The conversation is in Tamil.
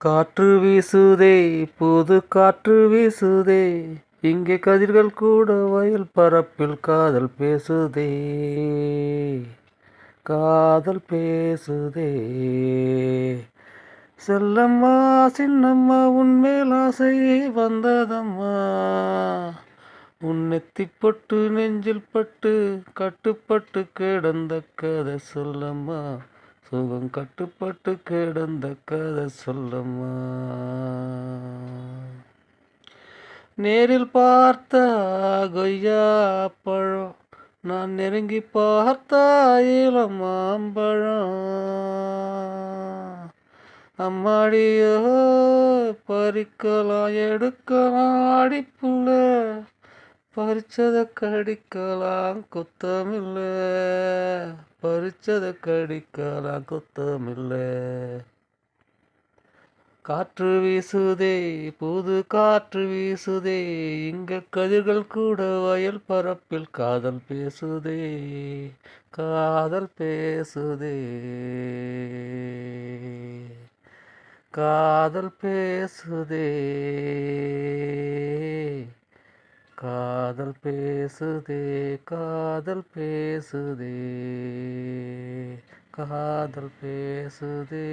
காற்று வீசுதே, புது காற்று வீசுதே, இங்கே கதிர்கள் கூட வயல் பரப்பில் காதல் பேசுதே, காதல் பேசுதே. செல்லம்மா சின்னம்மா உன்மேல் ஆசை வந்ததம்மா, உன் நெத்திப்பட்டு நெஞ்சில் பட்டு கட்டுப்பட்டு கிடந்த கதை சொல்லம்மா, சுகம் கட்டுப்பட்டு கிடந்த கதை சொல்லம்மா. நேரில் பார்த்த கொய்யா பழம், நான் நெருங்கி பார்த்த இளம் மாம்பழம், அம்மாடியோ பறிக்கலாம் எடுக்கலாம் அடிப்புள்ள, பறிச்சத கடிக்கலாம் குத்தமில்ல, பறிச்சத கடிக்கலாம் குத்தமில்ல. காற்று வீசுதே, புது காற்று வீசுதே, இங்க கதிர்கள் கூட வயல் பரப்பில் காதல் பேசுதே, காதல் பேசுதே, காதல் பேசுதே, காதல் பேசுதே, காதல் பேசுதே, காதல் பேசுதே.